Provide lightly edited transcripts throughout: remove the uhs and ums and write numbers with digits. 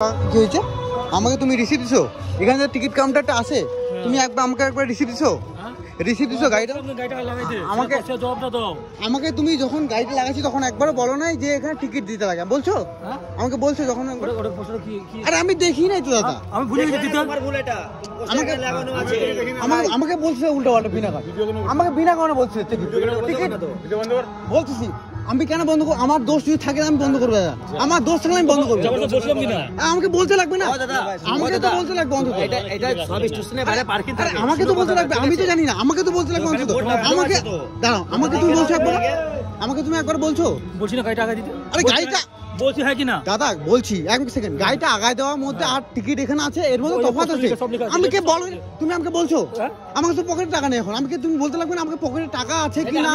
কি হয়েছে? আমাকে তুমি রিসিভ দিছো? এখানে টিকিট কাউন্টারটা আছে, তুমি আমাকে একবার রিসিভ দিছো? রিসিভ দিছো গাড়িটা? আমাকে তুমি যখন গাড়িটা লাগাইছি তখন একবারও বলো নাই যে এখানে টিকিট দিতে লাগে, বলছো? আমাকে বলছো যখন? আরে আমি দেখি নাই তো দাদা, আমি ভুলে গেছি। আমাকে বলছে উল্টো পাল্টা বিনা কারণে, আমাকে বিনা কারণে বলছে টিকিট বলতেছি। আমি কেন বন্ধ করবো? আমার দোষ যদি থাকে আমি বন্ধ করবো দাদা, আমার দোষ থাকলে আমি বন্ধ করবো। আমাকে বলতে লাগবে না, আমাকে তো বলতে লাগবে অন্তত, আমাকে তো বলতে লাগবে। আমি তো জানি না, আমাকে তো বলতে লাগবে অন্তত। আমাকে দাঁড়াও, আমাকে তুমি বলছো একবার, আমাকে তুমি একবার বলছো? বলছি না গাড়িটা আগায় দিতে। আরে গাড়িটা বলছি হ্যাঁ কি না দাদা, বলছি এক সেকেন্ড, গাড়িটা আগায় দেওয়ার মধ্যে আর টিকিট এখানে আছে, এর মধ্যে তফাৎ আছে। আমি কে বলো, তুমি আমাকে বলছো আমাকে তো পকেটে টাকা নেই এখন, আমাকে তুমি বলতে লাগবে না আমাকে পকেটে টাকা আছে কি না?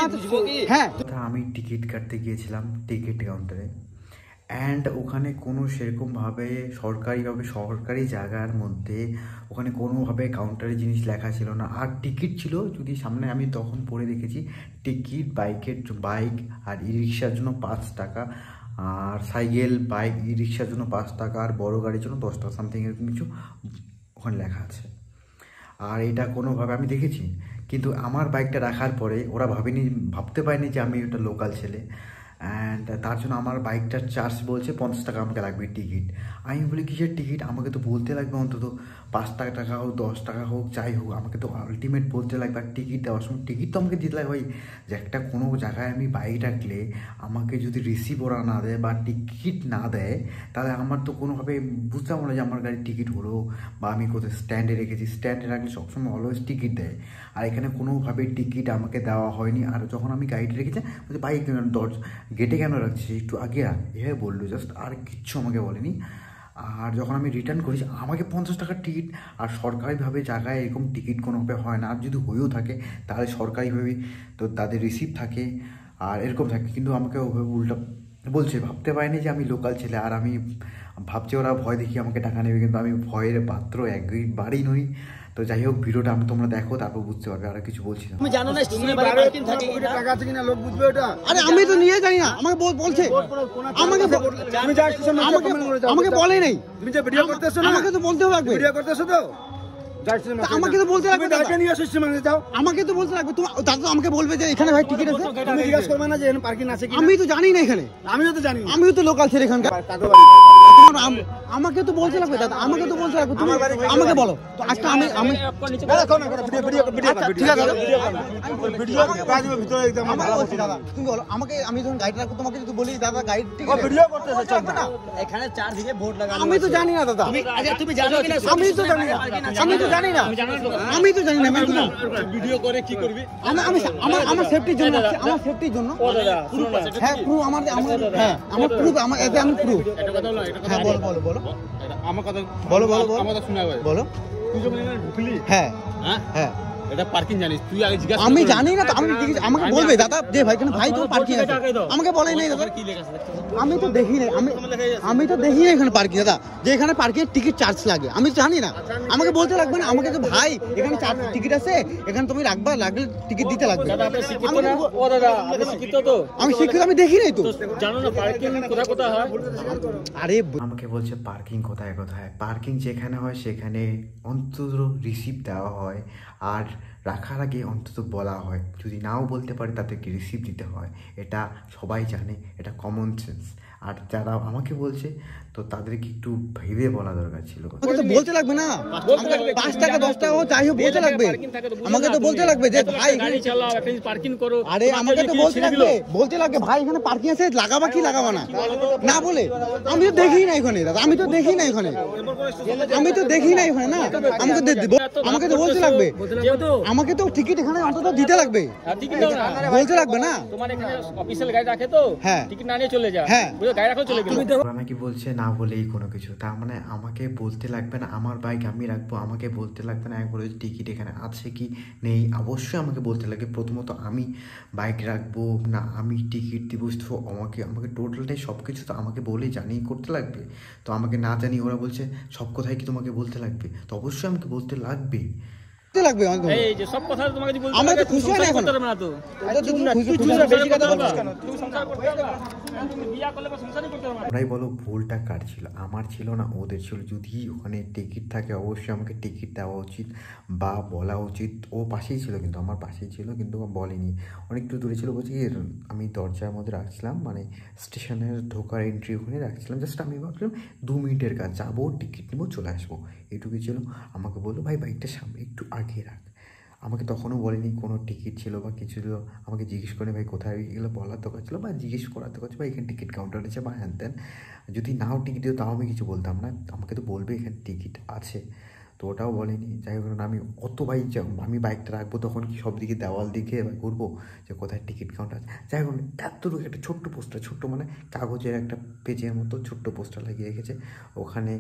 হ্যাঁ, আমি টিকিট কাটতে গিয়েছিলাম টিকিট কাউন্টারে, অ্যান্ড ওখানে কোনো সেরকমভাবে সরকারি জায়গার মধ্যে ওখানে কোনোভাবে কাউন্টারে জিনিস লেখা ছিল না। আর টিকিট ছিল যদি সামনে, আমি তখন পড়ে দেখেছি টিকিট বাইক আর ই রিক্সার জন্য 5 টাকা, আর সাইকেল বাইক ই রিক্সার জন্য 5 টাকা, আর বড় গাড়ির জন্য 10 টাকা সামথিং এরকম কিছু ওখানে লেখা আছে। আর এটা কোনোভাবে আমি দেখেছি, কিন্তু আমার বাইকটা রাখার পরে ওরা ভাবতে পারেনি যে আমি একটা লোকাল ছেলে, অ্যান্ড তার জন্য আমার বাইকটার চার্জ বলছে 50 টাকা আমাকে লাগবে টিকিট। আমি বলি কিসের টিকিট, আমাকে তো বলতে লাগবে অন্তত 5 টাকা হোক 10 টাকা হোক যাই হোক, আমাকে তো আলটিমেট বলতে লাগবে। আর টিকিট দেওয়ার সময় টিকিট তো আমাকে দিতে লাগবে ভাই, যে একটা কোনো জায়গায় আমি বাইক রাখলে আমাকে যদি রিসিভ ওরা না দেয় বা টিকিট না দেয়, তাহলে আমার তো কোনোভাবে বুঝতে পারবো না যে আমার গাড়ির টিকিট হলো, বা আমি কোথায় স্ট্যান্ডে রেখেছি। স্ট্যান্ডে রাখলে সবসময় অলওয়েজ টিকিট দেয়, আর এখানে কোনোভাবে টিকিট আমাকে দেওয়া হয়নি। আর যখন আমি গাড়িটা রেখেছি বলছি বাইক গেটে কেন রাখছিস, একটু আগে এভাবে বললো জাস্ট, আর কিচ্ছু আমাকে বলেনি। আর যখন আমি রিটার্ন করেছি আমাকে 50 টাকার টিকিট, আর সরকারিভাবে জায়গায় এরকম টিকিট কোনোভাবে হয় না, আর যদি হয়েও থাকে তাহলে সরকারিভাবে তো তাদের রিসিপ্ট থাকে আর এরকম থাকে, কিন্তু আমাকে ওভাবে উল্টা বলছে। ভাবতে পারিনি যে আমি লোকাল ছেলে, আর আমি ভাবছি ওরা ভয় দেখি আমাকে টাকা নেবে, কিন্তু আমি ভয়ের পাত্র একবারই নই। তো যাই হোক, ভিডিওটা তোমরা দেখো, তারপর বুঝতে পারবে। আর কিছু বলছি না। তুমি জানো না স্টেশনে টাকা আছে কিনা, লোক বুঝবে ওটা। আরে আমি তো নিয়ে জানি না, আমাকে বলছে, আমাকে তুমি যা স্টেশন আমাকে বলে নাই। তুমি যে ভিডিও করতেছো না, আমাকে তো বলতে লাগবে। ভিডিও করতেছো তো আমাকে তো বলতে লাগবে, টাকা নিয়ে আসো স্টেশনে যাও। আমাকে তো বলতে লাগবে। তুমি দাদা আমাকে বলবে যে এখানে ভাই টিকিট আছে, তুমি জিজ্ঞাসা করবে না যে এখানে পার্কিং আছে কি? আমি তো জানি না এখানে, আমিও তো জানি না, আমিও তো লোকাল ছেলে এখানকার। আমাকে তো বলতে লাগবে দাদা, আমাকে তো বলতে লাগবে। তুমি আমাকে বলো তো আজকে আমি ঠিক আছে দাদা, তুমি বলো আমাকে। আমি যখন গাড়ি রাখবো তোমাকে যদি বলি দাদা গাড়ি ভিডিও করতেছে চলবে না, এখানে চারদিকে বোর্ড লাগানো। আমি তো জানি না দাদা, তুমি জানো কিনা? আমি তো জানি না, আমি তো জানি না, আমি তো জানি না। ভিডিও করে কি করবি? আমার সেফটির জন্য, আমার সেফটির জন্য। হ্যাঁ প্রুফ আমার, হ্যাঁ আমার প্রুফ, আমার এতে আমি প্রুফ। হ্যাঁ বলো বলো বলো আমার কথা বলো বলো আমার কথা শোনা ভাই। বলো। তুই যখন এখানে ঢুকলি, হ্যাঁ হ্যাঁ হ্যাঁ এটা পার্কিং জানিস? তুই আগে জিজ্ঞাসা আমি জানি না তো, আমি আমাকে বলবে দাদা যে ভাই কেন ভাই তোমার পার্কিং আছে, আমাকে বলেই নাই দাদা। কি লেখা আছে? আমি তো দেখি নাই, আমি তো দেখি না এখানে পার্কিং দাদা, যে এখানে পার্কিং টিকিট চার্জ লাগে। আমি জানি না, আমাকে বলতে লাগবে না। আমাকে তো ভাই এখানে টিকিট আছে, এখানে তুমি রাখবা, লাগলে টিকিট দিতে লাগবে। আমি শিক্ষিত, আমি দেখি নাই তো, জানো না পার্কিং কোথায় কোথায় হয়? আরে আমাকে বলছে পার্কিং কোথায় কোথায়, পার্কিং যেখানে হয় সেখানে অন্তত রিসিপ্ট দেওয়া হয়, আর রাখার আগে অন্তত বলা হয়, যদি নাও বলতে পারে তাদেরকে রিসিপ্ট দিতে হয়। এটা সবাই জানে, এটা কমন সেন্স। আর যারা আমাকে বলছে তো তাদেরকে একটু ভেবে বলা দরকার ছিল। আমাকে তো বলতে লাগবে না, 5 টাকা 10 টাকা যাই হোক বলতে লাগবে। আমাকে তো বলতে লাগবে যে ভাই পার্কিং করো। আরে আমাকে তো বলতে লাগবে ভাই এখানে পার্কিং আছে, লাগাবা কি লাগাবা না, না বলে আমি তো দেখি না এখানে দাদা, আমি তো দেখি না এখানে, আমি তো দেখি না এখানে না। আমাকে তো বলতে লাগবে, আমাকে তো টিকিট এখানে অন্তত দিতে লাগবে, বলতে লাগবে না। তোমার এখানে অফিসিয়াল গাড়ি রাখে তো, হ্যাঁ টিকিট না নিয়ে চলে যা, হ্যাঁ গাড়ি রাখো চলে গেল। আমাকে বলছে না বলেই কোনো কিছু, তার মানে আমাকে বলতে লাগবে না আমার বাইক আমি রাখবো, আমাকে বলতে লাগবে না একবার টিকিট এখানে আছে কি নেই। অবশ্যই আমাকে বলতে লাগে প্রথমত আমি বাইক রাখবো না আমি টিকিট দিব, তো আমাকে টোটালটাই সব কিছু তো আমাকে বলেই জানিয়ে করতে লাগবে। তো আমাকে না জানিয়ে ওরা বলছে সব কথাই কি তোমাকে বলতে লাগবে, তো অবশ্যই আমাকে বলতে লাগবে। লাগবে এই যে সব কথা তোমাকে যদি বলতে আমরা তো লাগে, তুমি খুশি হয় না সংসার এখন। করতে পারবে না তো। বেশি কথা বলবো কেন? তুমি সংসার করতে পারবে না। তুমি বিয়ে করলে বা সংসারই করতে পারবে না। আমরাই বলো ভুলটা কার ছিল, আমার ছিল না ওদের ছিল। যদি ওখানে টিকিট থাকে অবশ্যই আমাকে টিকিট দেওয়া উচিত বা বলা উচিত। ও পাশেই ছিল, কিন্তু আমার পাশেই ছিল, কিন্তু বলেনি। অনেকটু দূরে ছিল, বলছি আমি দরজার মধ্যে রাখছিলাম, মানে স্টেশনের ঢোকার এন্ট্রি ওখানে রাখছিলাম। জাস্ট আমি ভাবছিলাম 2 মিনিটের কাজ, যাবো টিকিট নেবো চলে আসবো, এইটুকুই ছিল। আমাকে বললো ভাই বাইকটা সামনে একটু আগে রাখ। আমাকে তখনও বলেনি কোনো টিকিট ছিল বা কিছু ছিল। আমাকে জিজ্ঞেস করে ভাই কোথায়, এগুলো বলার দরকার ছিল বা জিজ্ঞেস করার দরকার ছিল বা এখানে টিকিট কাউন্টার আছে বা হ্যান ত্যান। যদি নাও টিকিট দিও তাও আমি কিছু বলতাম না, আমাকে তো বলবে এখানে টিকিট আছে। তো ওটাও বলেনি। যাই হোক, আমি অত বাইক আমি বাইকটা রাখবো তখন কি সব দিকে দেওয়াল দিকে ঘুরবো যে কোথায় টিকিট কাউন্টার আছে। যাই হোক, এতটুকু একটা ছোট্ট পোস্টার, ছোট্ট মানে কাগজের একটা পেজের মতো ছোট্ট পোস্টার লাগিয়ে রেখেছে ওখানে।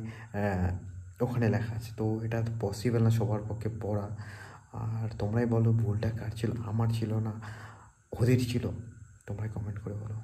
ওখানে লেখা আছে। তো এটা তো পসিবল না সবার পক্ষে পড়া। আর তোমরাই বলো ভুলটা কার ছিল, আমার ছিল না ওদের ছিল? তোমরাই কমেন্ট করে বলো।